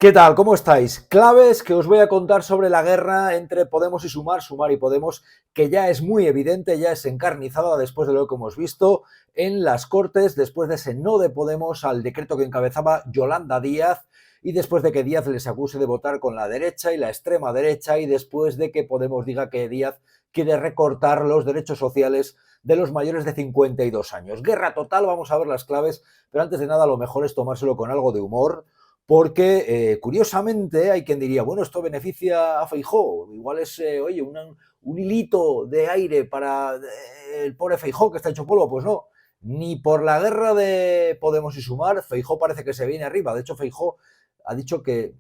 ¿Qué tal? ¿Cómo estáis? Claves que os voy a contar sobre la guerra entre Podemos y Sumar, Sumar y Podemos, que ya es muy evidente, ya es encarnizada después de lo que hemos visto en las Cortes, después de ese no de Podemos al decreto que encabezaba Yolanda Díaz y después de que Díaz les acuse de votar con la derecha y la extrema derecha y después de que Podemos diga que Díaz quiere recortar los derechos sociales de los mayores de 52 años. Guerra total, vamos a ver las claves, pero antes de nada lo mejor es tomárselo con algo de humor, porque curiosamente hay quien diría, bueno, esto beneficia a Feijóo, igual es, oye, un hilito de aire para el pobre Feijóo que está hecho polvo. Pues no, ni por la guerra de Podemos y Sumar, Feijóo parece que se viene arriba. De hecho, Feijóo ha dicho que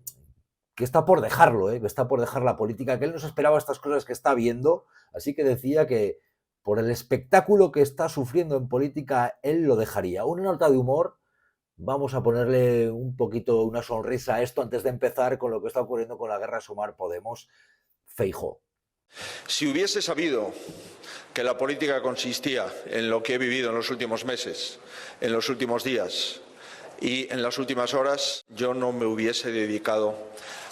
está por dejarlo, que está por dejar la política, que él no se esperaba estas cosas que está viendo, así que decía que por el espectáculo que está sufriendo en política, él lo dejaría. Una nota de humor. Vamos a ponerle un poquito una sonrisa a esto antes de empezar con lo que está ocurriendo con la guerra Sumar-Podemos-Feijóo. Si hubiese sabido que la política consistía en lo que he vivido en los últimos meses, en los últimos días y en las últimas horas, yo no me hubiese dedicado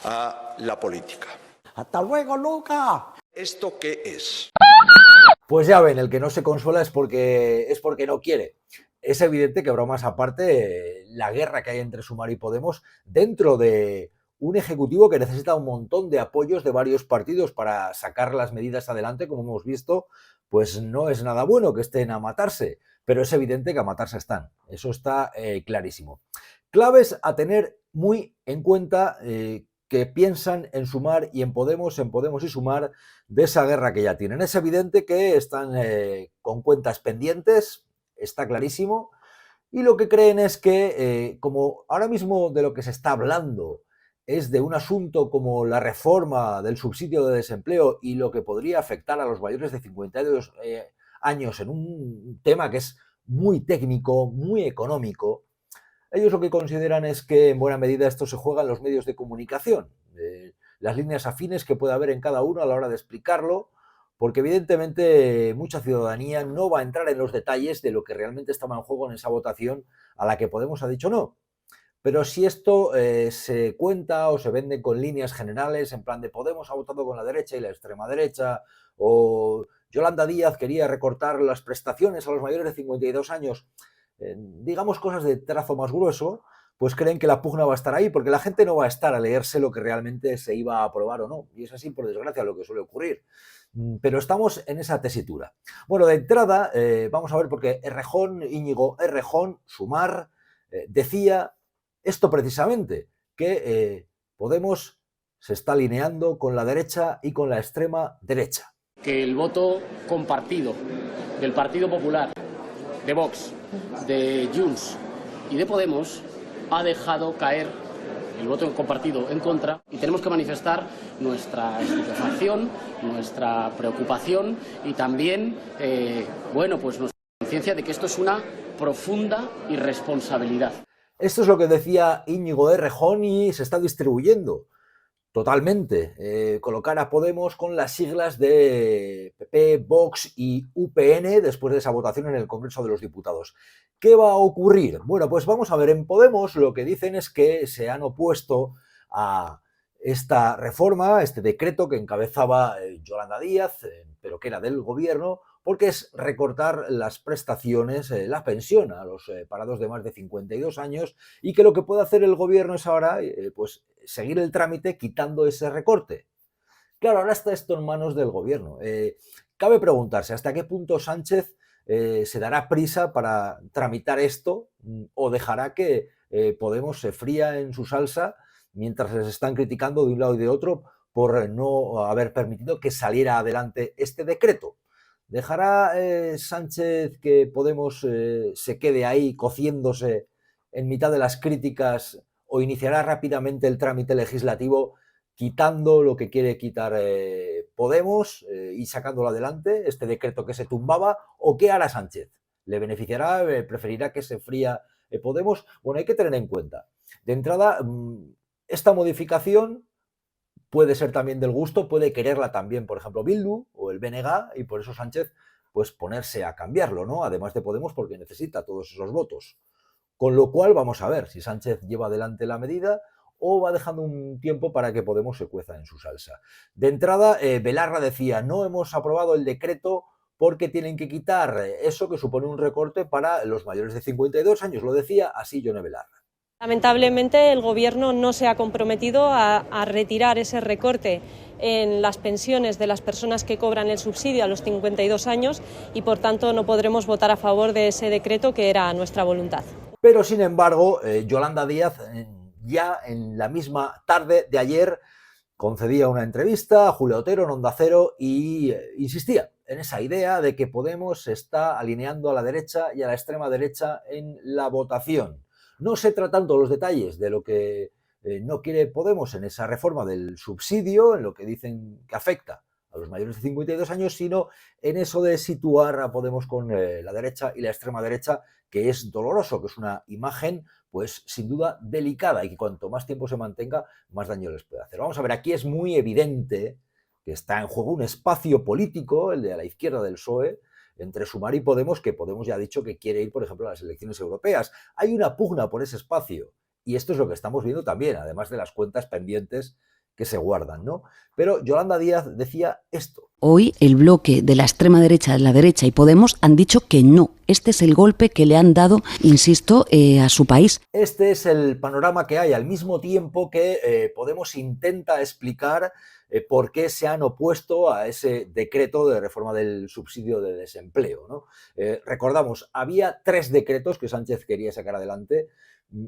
a la política. ¡Hasta luego, Luca! ¿Esto qué es? Pues ya ven, el que no se consuela es porque no quiere. Es evidente que, bromas aparte, la guerra que hay entre Sumar y Podemos dentro de un ejecutivo que necesita un montón de apoyos de varios partidos para sacar las medidas adelante, como hemos visto, pues no es nada bueno que estén a matarse, pero es evidente que a matarse están. Eso está clarísimo. Claves a tener muy en cuenta que piensan en Sumar y en Podemos y Sumar de esa guerra que ya tienen. Es evidente que están con cuentas pendientes, está clarísimo, y lo que creen es que, como ahora mismo de lo que se está hablando es de un asunto como la reforma del subsidio de desempleo y lo que podría afectar a los mayores de 52 años en un tema que es muy técnico, muy económico, ellos lo que consideran es que en buena medida esto se juega en los medios de comunicación, las líneas afines que puede haber en cada uno a la hora de explicarlo, porque evidentemente mucha ciudadanía no va a entrar en los detalles de lo que realmente estaba en juego en esa votación a la que Podemos ha dicho no. Pero si esto se cuenta o se vende con líneas generales, en plan de Podemos ha votado con la derecha y la extrema derecha, o Yolanda Díaz quería recortar las prestaciones a los mayores de 52 años, digamos cosas de trazo más grueso, pues creen que la pugna va a estar ahí, porque la gente no va a estar a leerse lo que realmente se iba a aprobar o no. Y es así, por desgracia, lo que suele ocurrir. Pero estamos en esa tesitura. Bueno, de entrada, vamos a ver, porque Errejón, Íñigo Errejón, Sumar, decía esto precisamente, que Podemos se está alineando con la derecha y con la extrema derecha. Que el voto compartido del Partido Popular, de Vox, de Junts y de Podemos ha dejado caer el voto compartido en contra, y tenemos que manifestar nuestra estupefacción, nuestra preocupación y también, pues nuestra conciencia de que esto es una profunda irresponsabilidad. Esto es lo que decía Íñigo Errejón y se está distribuyendo totalmente. Colocar a Podemos con las siglas de PP, Vox y UPN después de esa votación en el Congreso de los Diputados. ¿Qué va a ocurrir? Bueno, pues vamos a ver, en Podemos lo que dicen es que se han opuesto a esta reforma, este decreto que encabezaba Yolanda Díaz, pero que era del gobierno, porque es recortar las prestaciones, la pensión a los parados de más de 52 años, y que lo que puede hacer el gobierno es ahora pues seguir el trámite quitando ese recorte. Claro, ahora está esto en manos del gobierno. Cabe preguntarse hasta qué punto Sánchez se dará prisa para tramitar esto o dejará que Podemos se fría en su salsa mientras les están criticando de un lado y de otro por no haber permitido que saliera adelante este decreto. ¿Dejará Sánchez que Podemos se quede ahí cociéndose en mitad de las críticas o iniciará rápidamente el trámite legislativo quitando lo que quiere quitar Podemos y sacándolo adelante, este decreto que se tumbaba? ¿O qué hará Sánchez? ¿Le beneficiará? ¿Preferirá que se fría Podemos? Bueno, hay que tener en cuenta. De entrada, esta modificación puede ser también del gusto, puede quererla también, por ejemplo, Bildu o el BNG, y por eso Sánchez pues ponerse a cambiarlo, ¿no? Además de Podemos, porque necesita todos esos votos. Con lo cual, vamos a ver si Sánchez lleva adelante la medida o va dejando un tiempo para que Podemos se cueza en su salsa. De entrada, Belarra decía, no hemos aprobado el decreto porque tienen que quitar eso que supone un recorte para los mayores de 52 años, lo decía así Yone Belarra. Lamentablemente el Gobierno no se ha comprometido a retirar ese recorte en las pensiones de las personas que cobran el subsidio a los 52 años y por tanto no podremos votar a favor de ese decreto que era nuestra voluntad. Pero sin embargo, Yolanda Díaz ya en la misma tarde de ayer concedía una entrevista a Julia Otero en Onda Cero y insistía en esa idea de que Podemos se está alineando a la derecha y a la extrema derecha en la votación. No se tratan todos los detalles de lo que no quiere Podemos en esa reforma del subsidio, en lo que dicen que afecta a los mayores de 52 años, sino en eso de situar a Podemos con la derecha y la extrema derecha, que es doloroso, que es una imagen, pues sin duda delicada y que cuanto más tiempo se mantenga, más daño les puede hacer. Vamos a ver, aquí es muy evidente que está en juego un espacio político, el de a la izquierda del PSOE, entre Sumar y Podemos, que Podemos ya ha dicho que quiere ir, por ejemplo, a las elecciones europeas. Hay una pugna por ese espacio y esto es lo que estamos viendo también, además de las cuentas pendientes que se guardan, ¿no? Pero Yolanda Díaz decía esto. Hoy el bloque de la extrema derecha, la derecha y Podemos han dicho que no. Este es el golpe que le han dado, insisto, a su país. Este es el panorama que hay, al mismo tiempo que Podemos intenta explicar por qué se han opuesto a ese decreto de reforma del subsidio de desempleo, ¿no? Recordamos, había 3 decretos que Sánchez quería sacar adelante.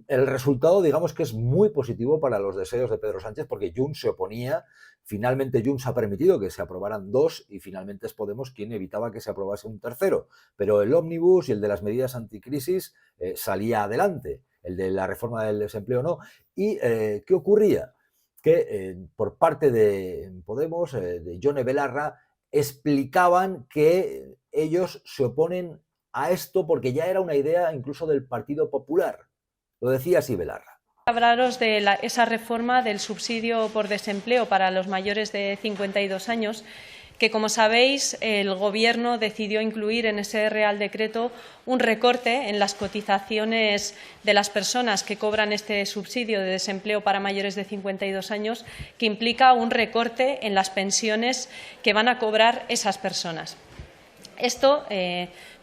El resultado, digamos que es muy positivo para los deseos de Pedro Sánchez porque Junts se oponía. Finalmente Junts ha permitido que se aprobaran 2 y finalmente es Podemos quien evitaba que se aprobase un tercero. Pero el ómnibus y el de las medidas anticrisis salía adelante, el de la reforma del desempleo no. ¿Y qué ocurría? Que por parte de Podemos, de Yone Belarra, explicaban que ellos se oponen a esto porque ya era una idea incluso del Partido Popular. Lo decía así Belarra. Hablaros de esa reforma del subsidio por desempleo para los mayores de 52 años, que, como sabéis, el Gobierno decidió incluir en ese Real Decreto un recorte en las cotizaciones de las personas que cobran este subsidio de desempleo para mayores de 52 años, que implica un recorte en las pensiones que van a cobrar esas personas. Esto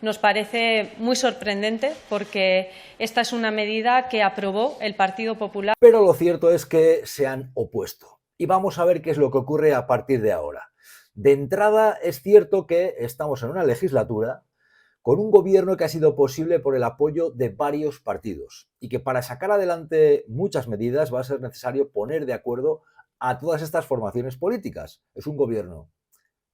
nos parece muy sorprendente porque esta es una medida que aprobó el Partido Popular. Pero lo cierto es que se han opuesto. Y vamos a ver qué es lo que ocurre a partir de ahora. De entrada, es cierto que estamos en una legislatura con un gobierno que ha sido posible por el apoyo de varios partidos y que para sacar adelante muchas medidas va a ser necesario poner de acuerdo a todas estas formaciones políticas. Es un gobierno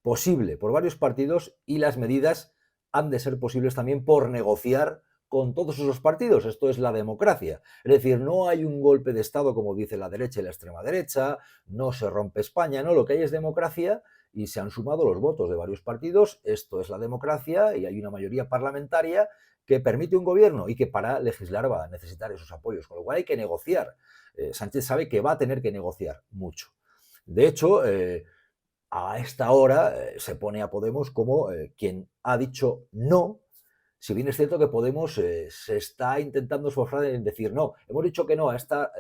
posible por varios partidos y las medidas han de ser posibles también por negociar con todos esos partidos. Esto es la democracia. Es decir, no hay un golpe de Estado como dice la derecha y la extrema derecha, no se rompe España, no, lo que hay es democracia y se han sumado los votos de varios partidos. Esto es la democracia y hay una mayoría parlamentaria que permite un gobierno y que para legislar va a necesitar esos apoyos, con lo cual hay que negociar. Sánchez sabe que va a tener que negociar mucho. De hecho, a esta hora se pone a Podemos como quien ha dicho no, si bien es cierto que Podemos se está intentando esforzar en decir no. Hemos dicho que no a esta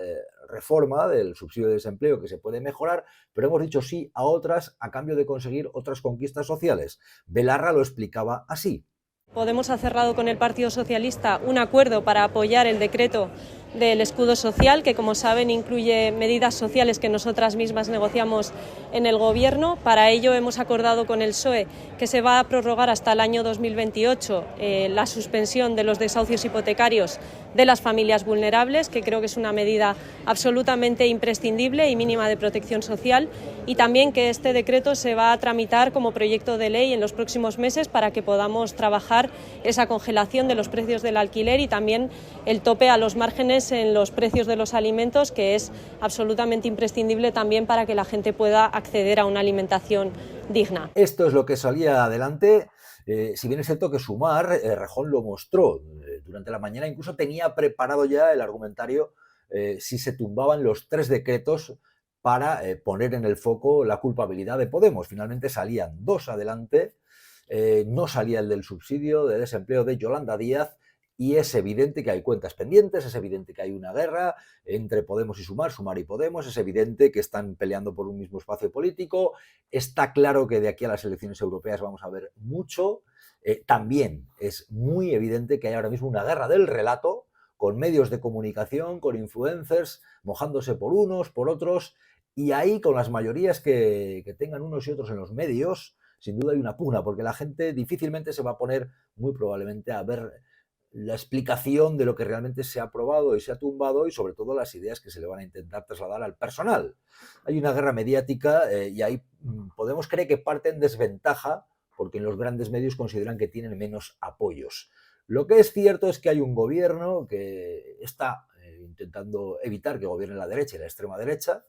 reforma del subsidio de desempleo que se puede mejorar, pero hemos dicho sí a otras a cambio de conseguir otras conquistas sociales. Belarra lo explicaba así. Podemos ha cerrado con el Partido Socialista un acuerdo para apoyar el decreto del escudo social, que como saben incluye medidas sociales que nosotras mismas negociamos en el Gobierno. Para ello hemos acordado con el PSOE que se va a prorrogar hasta el año 2028 la suspensión de los desahucios hipotecarios de las familias vulnerables, que creo que es una medida absolutamente imprescindible y mínima de protección social, y también que este decreto se va a tramitar como proyecto de ley en los próximos meses para que podamos trabajar esa congelación de los precios del alquiler y también el tope a los márgenes en los precios de los alimentos, que es absolutamente imprescindible también para que la gente pueda acceder a una alimentación digna. Esto es lo que salía adelante. Si bien es cierto que Sumar, Rejón lo mostró durante la mañana, incluso tenía preparado ya el argumentario si se tumbaban los 3 decretos para poner en el foco la culpabilidad de Podemos. Finalmente salían 2 adelante, no salía el del subsidio de desempleo de Yolanda Díaz Y es evidente que hay cuentas pendientes, es evidente que hay una guerra entre Podemos y Sumar, Sumar y Podemos, es evidente que están peleando por un mismo espacio político, está claro que de aquí a las elecciones europeas vamos a ver mucho. También es muy evidente que hay ahora mismo una guerra del relato con medios de comunicación, con influencers, mojándose por unos, por otros, y ahí con las mayorías que tengan unos y otros en los medios, sin duda hay una pugna, porque la gente difícilmente se va a poner, muy probablemente, a ver la explicación de lo que realmente se ha aprobado y se ha tumbado y sobre todo las ideas que se le van a intentar trasladar al personal. Hay una guerra mediática y ahí Podemos cree que parte en desventaja porque en los grandes medios consideran que tienen menos apoyos. Lo que es cierto es que hay un gobierno que está intentando evitar que gobierne la derecha y la extrema derecha.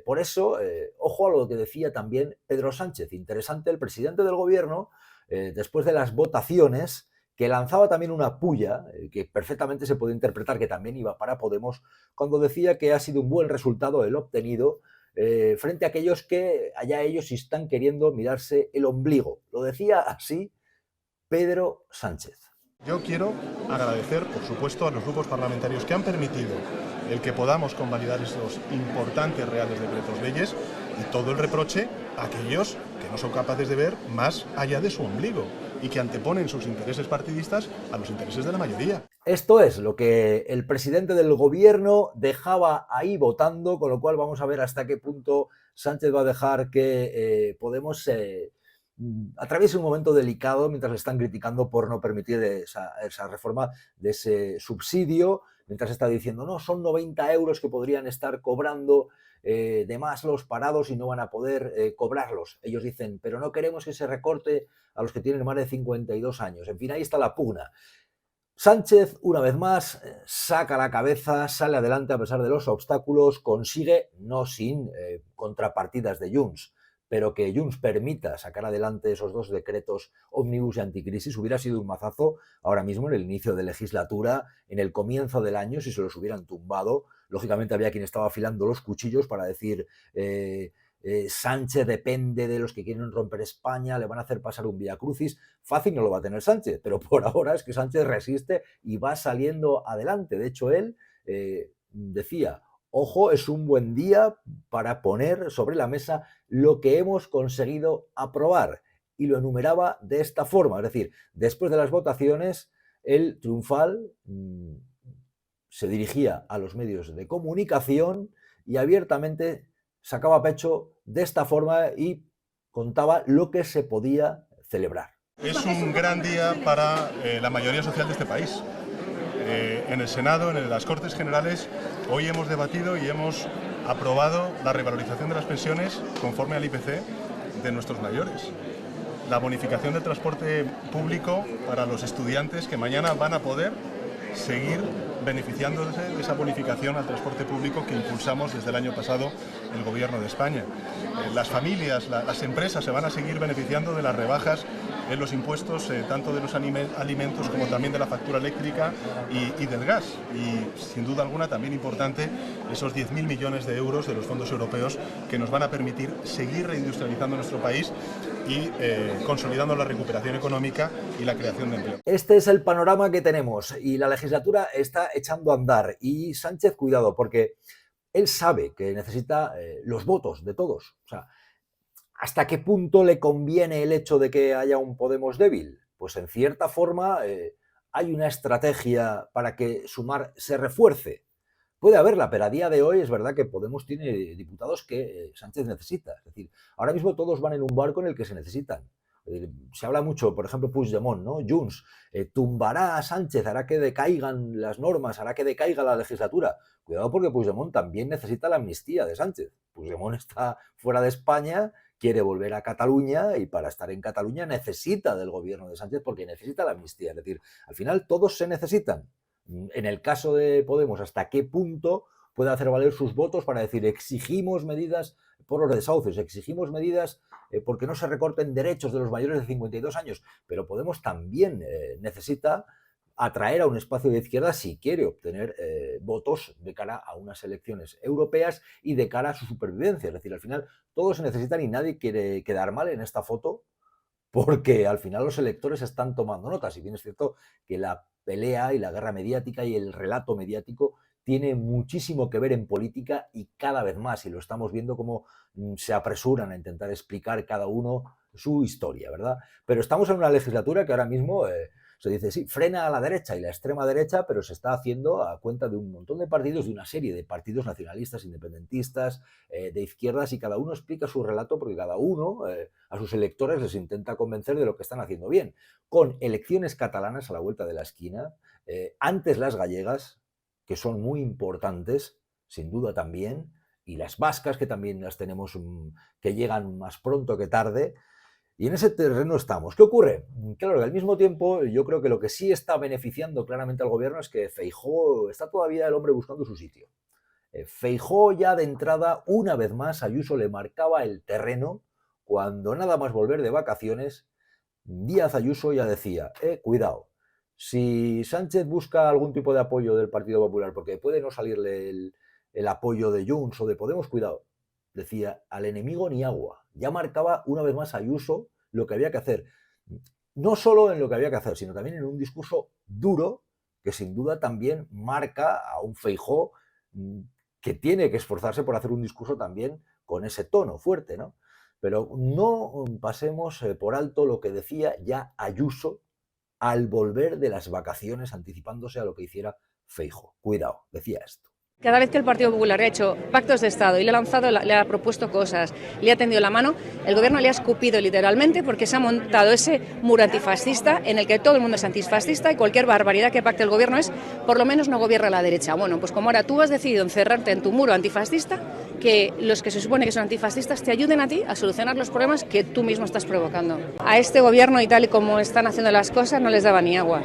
Por eso, ojo a lo que decía también Pedro Sánchez. Interesante, el presidente del gobierno, después de las votaciones, que lanzaba también una pulla, que perfectamente se puede interpretar que también iba para Podemos, cuando decía que ha sido un buen resultado el obtenido frente a aquellos que allá ellos están queriendo mirarse el ombligo. Lo decía así Pedro Sánchez. Yo quiero agradecer, por supuesto, a los grupos parlamentarios que han permitido el que podamos convalidar estos importantes reales decretos leyes y todo el reproche a aquellos que no son capaces de ver más allá de su ombligo y que anteponen sus intereses partidistas a los intereses de la mayoría. Esto es lo que el presidente del gobierno dejaba ahí votando, con lo cual vamos a ver hasta qué punto Sánchez va a dejar que Podemos atraviese un momento delicado mientras le están criticando por no permitir esa reforma de ese subsidio, mientras está diciendo, no, son 90 euros que podrían estar cobrando de más los parados y no van a poder cobrarlos. Ellos dicen, pero no queremos que se recorte a los que tienen más de 52 años. En fin, ahí está la pugna. Sánchez, una vez más, saca la cabeza, sale adelante a pesar de los obstáculos, consigue, no sin contrapartidas de Junts, pero que Junts permita sacar adelante esos dos decretos ómnibus y anticrisis hubiera sido un mazazo ahora mismo en el inicio de legislatura, en el comienzo del año, si se los hubieran tumbado. Lógicamente había quien estaba afilando los cuchillos para decir Sánchez depende de los que quieren romper España, le van a hacer pasar un viacrucis. Fácil no lo va a tener Sánchez, pero por ahora es que Sánchez resiste y va saliendo adelante. De hecho, él decía, ojo, es un buen día para poner sobre la mesa lo que hemos conseguido aprobar. Y lo enumeraba de esta forma, es decir, después de las votaciones, el triunfal se dirigía a los medios de comunicación y abiertamente sacaba pecho de esta forma y contaba lo que se podía celebrar. Es un gran día para la mayoría social de este país. En el Senado, en las Cortes Generales, hoy hemos debatido y hemos aprobado la revalorización de las pensiones conforme al IPC de nuestros mayores. La bonificación del transporte público para los estudiantes que mañana van a poder seguir beneficiándose de esa bonificación al transporte público que impulsamos desde el año pasado el Gobierno de España. Las familias, las empresas se van a seguir beneficiando de las rebajas en los impuestos, tanto de los alimentos como también de la factura eléctrica y del gas. Y sin duda alguna también importante esos 10.000 millones de euros de los fondos europeos que nos van a permitir seguir reindustrializando nuestro país y consolidando la recuperación económica y la creación de empleo. Este es el panorama que tenemos y la legislatura está echando a andar. Y Sánchez, cuidado, porque él sabe que necesita los votos de todos. O sea, ¿hasta qué punto le conviene el hecho de que haya un Podemos débil? Pues en cierta forma hay una estrategia para que Sumar se refuerce. Puede haberla, pero a día de hoy es verdad que Podemos tiene diputados que Sánchez necesita. Es decir, ahora mismo todos van en un barco en el que se necesitan. Se habla mucho, por ejemplo, Puigdemont, ¿no? Junts tumbará a Sánchez, hará que decaigan las normas, hará que decaiga la legislatura. Cuidado porque Puigdemont también necesita la amnistía de Sánchez. Puigdemont está fuera de España, quiere volver a Cataluña y para estar en Cataluña necesita del gobierno de Sánchez porque necesita la amnistía. Es decir, al final todos se necesitan. En el caso de Podemos, ¿hasta qué punto puede hacer valer sus votos para decir exigimos medidas por los desahucios, exigimos medidas porque no se recorten derechos de los mayores de 52 años? Pero Podemos también necesita atraer a un espacio de izquierda si quiere obtener votos de cara a unas elecciones europeas y de cara a su supervivencia. Es decir, al final todos se necesitan y nadie quiere quedar mal en esta foto porque al final los electores están tomando nota. Si bien es cierto que la pelea y la guerra mediática y el relato mediático tiene muchísimo que ver en política y cada vez más, y lo estamos viendo como se apresuran a intentar explicar cada uno su historia, ¿verdad? Pero estamos en una legislatura que ahora mismo se dice, sí, frena a la derecha y la extrema derecha, pero se está haciendo a cuenta de un montón de partidos, de una serie de partidos nacionalistas, independentistas, de izquierdas, y cada uno explica su relato porque cada uno a sus electores les intenta convencer de lo que están haciendo bien. Con elecciones catalanas a la vuelta de la esquina, antes las gallegas, que son muy importantes, sin duda también, y las vascas, que también las tenemos, que llegan más pronto que tarde, y en ese terreno estamos. ¿Qué ocurre? Claro que al mismo tiempo yo creo que lo que sí está beneficiando claramente al gobierno es que Feijóo está todavía el hombre buscando su sitio. Feijóo ya de entrada, una vez más, Ayuso le marcaba el terreno cuando nada más volver de vacaciones, Díaz Ayuso ya decía, cuidado, si Sánchez busca algún tipo de apoyo del Partido Popular, porque puede no salirle el apoyo de Junts o de Podemos, cuidado, decía, al enemigo ni agua. Ya marcaba una vez más Ayuso lo que había que hacer. No solo en lo que había que hacer, sino también en un discurso duro que sin duda también marca a un Feijóo que tiene que esforzarse por hacer un discurso también con ese tono fuerte, ¿no? Pero no pasemos por alto lo que decía ya Ayuso al volver de las vacaciones, anticipándose a lo que hiciera Feijóo. Cuidado, decía esto. Cada vez que el Partido Popular ha hecho pactos de Estado y le ha lanzado, le ha propuesto cosas, le ha tendido la mano, el gobierno le ha escupido literalmente porque se ha montado ese muro antifascista en el que todo el mundo es antifascista y cualquier barbaridad que pacte el gobierno es, por lo menos no gobierna la derecha. Bueno, pues como ahora tú has decidido encerrarte en tu muro antifascista, que los que se supone que son antifascistas te ayuden a ti a solucionar los problemas que tú mismo estás provocando. A este gobierno y tal y como están haciendo las cosas no les daba ni agua.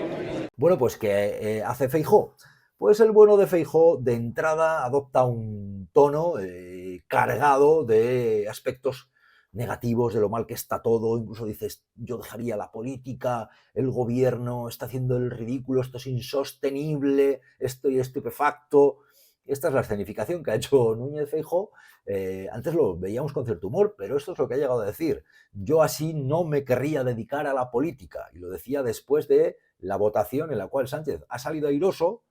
Bueno, pues ¿qué hace Feijóo? Pues el bueno de Feijóo de entrada adopta un tono cargado de aspectos negativos, de lo mal que está todo, incluso dices, yo dejaría la política, el gobierno está haciendo el ridículo, esto es insostenible, estoy estupefacto. Esta es la escenificación que ha hecho Núñez Feijóo. Antes lo veíamos con cierto humor, pero esto es lo que ha llegado a decir. Yo así no me querría dedicar a la política, y lo decía después de la votación en la cual Sánchez ha salido airoso,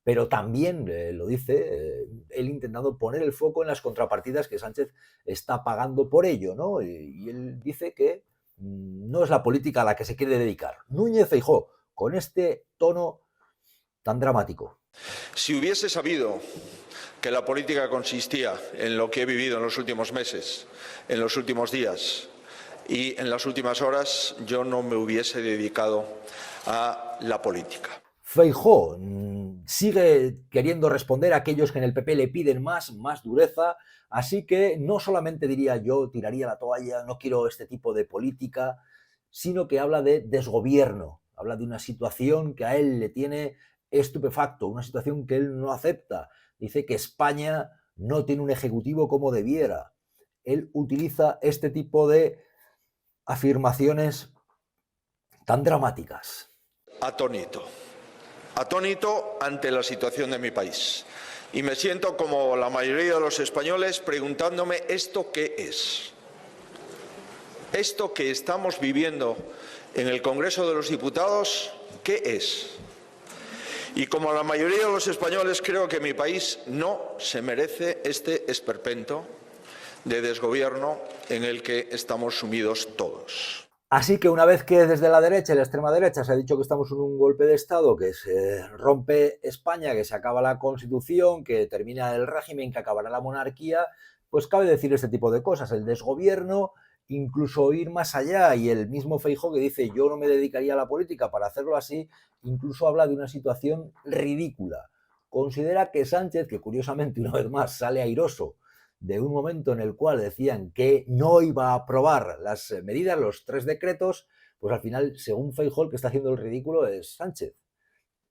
pero también lo dice él intentando poner el foco en las contrapartidas que Sánchez está pagando por ello, ¿no? Y él dice que no es la política a la que se quiere dedicar. Núñez Feijóo, con este tono tan dramático. Si hubiese sabido que la política consistía en lo que he vivido en los últimos meses, en los últimos días y en las últimas horas, yo no me hubiese dedicado a la política. Feijóo sigue queriendo responder a aquellos que en el PP le piden más dureza, así que no solamente diría yo tiraría la toalla, no quiero este tipo de política, sino que habla de desgobierno, habla de una situación que a él le tiene estupefacto, una situación que él no acepta. Dice que España no tiene un ejecutivo como debiera. Él utiliza este tipo de afirmaciones tan dramáticas. Atónito ante la situación de mi país. Y me siento como la mayoría de los españoles preguntándome ¿esto qué es? ¿Esto que estamos viviendo en el Congreso de los Diputados, qué es? Y como la mayoría de los españoles creo que mi país no se merece este esperpento de desgobierno en el que estamos sumidos todos. Así que una vez que desde la derecha y la extrema derecha se ha dicho que estamos en un golpe de Estado, que se rompe España, que se acaba la Constitución, que termina el régimen, que acabará la monarquía, pues cabe decir este tipo de cosas, el desgobierno, incluso ir más allá, y el mismo Feijóo que dice yo no me dedicaría a la política para hacerlo así, incluso habla de una situación ridícula. Considera que Sánchez, que curiosamente una vez más sale airoso de un momento en el cual decían que no iba a aprobar las medidas, los 3 decretos, pues al final, según Feijóo, el que está haciendo el ridículo es Sánchez.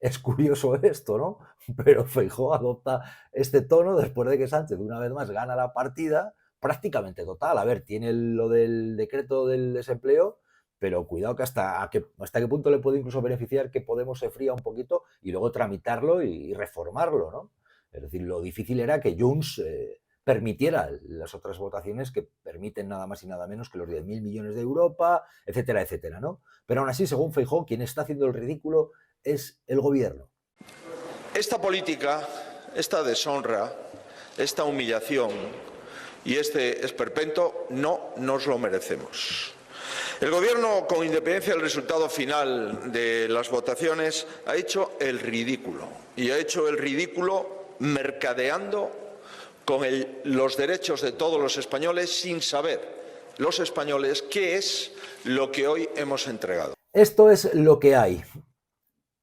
Es curioso esto, ¿no? Pero Feijóo adopta este tono después de que Sánchez una vez más gana la partida prácticamente total. A ver, tiene lo del decreto del desempleo, pero cuidado que hasta qué punto le puede incluso beneficiar que Podemos se fría un poquito y luego tramitarlo y reformarlo, ¿no? Es decir, lo difícil era que Junts permitiera las otras votaciones que permiten nada más y nada menos que los 10.000 millones de Europa, etcétera, etcétera, ¿no? Pero aún así, según Feijóo, quien está haciendo el ridículo es el gobierno. Esta política, esta deshonra, esta humillación y este esperpento no nos lo merecemos. El Gobierno, con independencia del resultado final de las votaciones, ha hecho el ridículo. Y ha hecho el ridículo mercadeando con los derechos de todos los españoles sin saber los españoles qué es lo que hoy hemos entregado. Esto es lo que hay.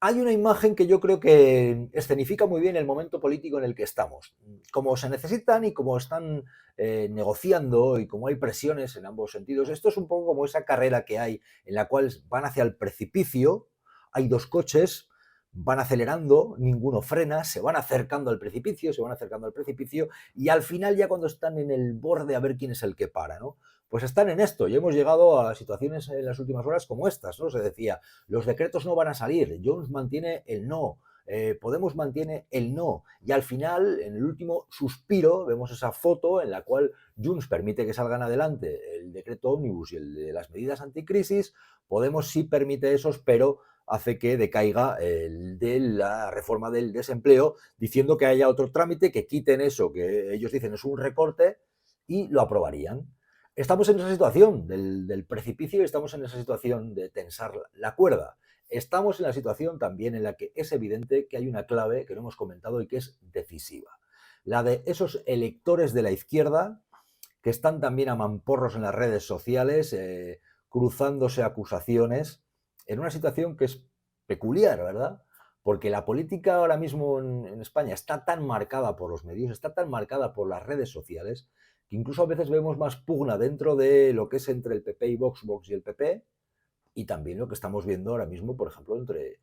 Hay una imagen que yo creo que escenifica muy bien el momento político en el que estamos. Como se necesitan y como están negociando y como hay presiones en ambos sentidos, esto es un poco como esa carrera que hay en la cual van hacia el precipicio, hay dos coches, van acelerando, ninguno frena, se van acercando al precipicio, y al final ya cuando están en el borde a ver quién es el que para, ¿no? Pues están en esto y hemos llegado a situaciones en las últimas horas como estas, ¿no? Se decía, los decretos no van a salir, Junts mantiene el no, Podemos mantiene el no, y al final, en el último suspiro, vemos esa foto en la cual Junts permite que salgan adelante el decreto ómnibus y el de las medidas anticrisis, Podemos sí permite esos, pero hace que decaiga el de la reforma del desempleo, diciendo que haya otro trámite, que quiten eso que ellos dicen es un recorte y lo aprobarían. Estamos en esa situación del precipicio y estamos en esa situación de tensar la cuerda. Estamos en la situación también en la que es evidente que hay una clave que no hemos comentado y que es decisiva. La de esos electores de la izquierda que están también a mamporros en las redes sociales, cruzándose acusaciones, en una situación que es peculiar, ¿verdad? Porque la política ahora mismo en España está tan marcada por los medios, está tan marcada por las redes sociales, que incluso a veces vemos más pugna dentro de lo que es entre el PP y Vox, Vox y el PP, y también lo que estamos viendo ahora mismo, por ejemplo, entre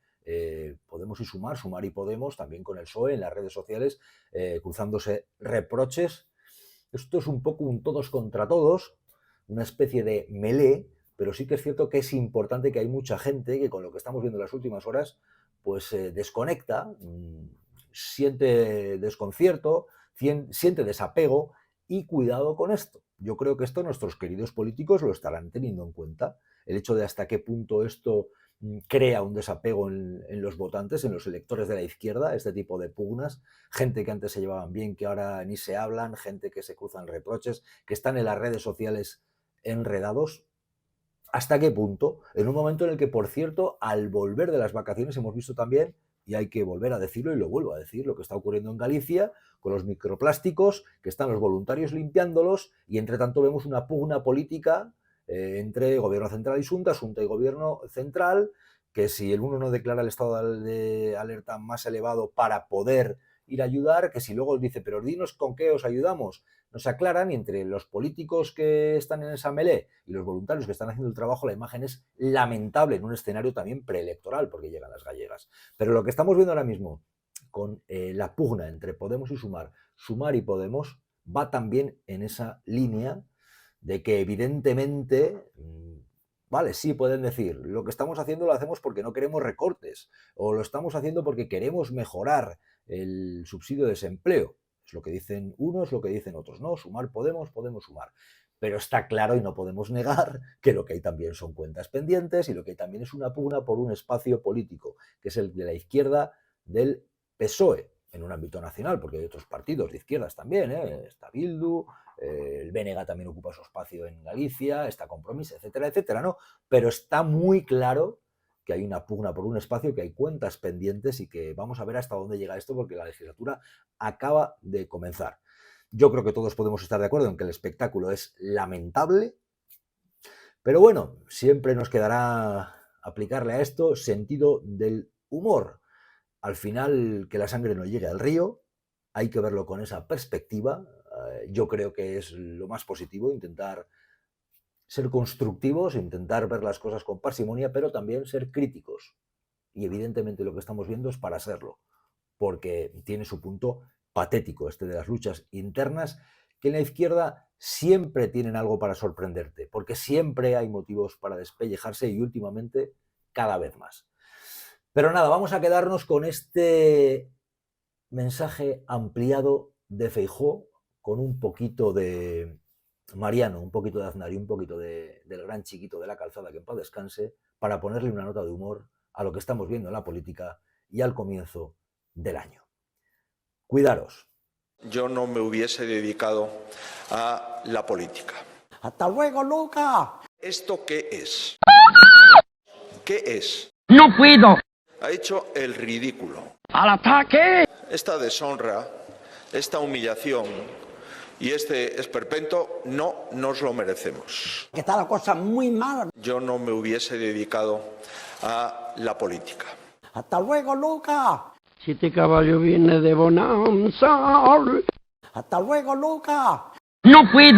Podemos y Sumar, Sumar y Podemos, también con el PSOE en las redes sociales, cruzándose reproches. Esto es un poco un todos contra todos, una especie de melee, pero sí que es cierto que es importante que hay mucha gente que con lo que estamos viendo en las últimas horas, pues desconecta, siente desconcierto, siente desapego, y cuidado con esto. Yo creo que esto nuestros queridos políticos lo estarán teniendo en cuenta, el hecho de hasta qué punto esto crea un desapego en los votantes, en los electores de la izquierda, este tipo de pugnas, gente que antes se llevaban bien, que ahora ni se hablan, gente que se cruzan reproches, que están en las redes sociales enredados. ¿Hasta qué punto? En un momento en el que, por cierto, al volver de las vacaciones hemos visto también, y hay que volver a decirlo y lo vuelvo a decir, lo que está ocurriendo en Galicia con los microplásticos, que están los voluntarios limpiándolos, y entre tanto vemos una pugna política entre gobierno central y Xunta y gobierno central, que si el uno no declara el estado de alerta más elevado para poder ir a ayudar, que si luego dice, pero dinos con qué os ayudamos, no se aclaran, y entre los políticos que están en esa melé y los voluntarios que están haciendo el trabajo, la imagen es lamentable en un escenario también preelectoral, porque llegan las gallegas. Pero lo que estamos viendo ahora mismo con la pugna entre Podemos y Sumar, Sumar y Podemos, va también en esa línea de que evidentemente, vale, sí pueden decir, lo que estamos haciendo lo hacemos porque no queremos recortes, o lo estamos haciendo porque queremos mejorar el subsidio de desempleo. Es lo que dicen unos, lo que dicen otros, ¿no? Sumar Podemos, Podemos Sumar. Pero está claro y no podemos negar que lo que hay también son cuentas pendientes y lo que hay también es una pugna por un espacio político, que es el de la izquierda del PSOE, en un ámbito nacional, porque hay otros partidos de izquierdas también, está Bildu, el BNG también ocupa su espacio en Galicia, está Compromís, etcétera, etcétera, ¿no? Pero está muy claro que hay una pugna por un espacio, que hay cuentas pendientes y que vamos a ver hasta dónde llega esto, porque la legislatura acaba de comenzar. Yo creo que todos podemos estar de acuerdo en que el espectáculo es lamentable, pero bueno, siempre nos quedará aplicarle a esto sentido del humor. Al final, que la sangre no llegue al río, hay que verlo con esa perspectiva. Yo creo que es lo más positivo, intentar ser constructivos, intentar ver las cosas con parsimonia, pero también ser críticos. Y evidentemente lo que estamos viendo es para serlo, porque tiene su punto patético este de las luchas internas, que en la izquierda siempre tienen algo para sorprenderte, porque siempre hay motivos para despellejarse y últimamente cada vez más. Pero nada, vamos a quedarnos con este mensaje ampliado de Feijóo con un poquito de Mariano, un poquito de Aznar y un poquito del gran Chiquito de la Calzada, que en paz descanse, para ponerle una nota de humor a lo que estamos viendo en la política y al comienzo del año. Cuidaros. Yo no me hubiese dedicado a la política. ¡Hasta luego, Luca! ¿Esto qué es? ¿Qué es? ¡No puedo! Ha hecho el ridículo. ¡Al ataque! Esta deshonra, esta humillación y este esperpento no nos lo merecemos. Que está la cosa muy mala. Yo no me hubiese dedicado a la política. ¡Hasta luego, Luca! Si este caballo viene de bonanza. ¡Hasta luego, Luca! ¡No puedo!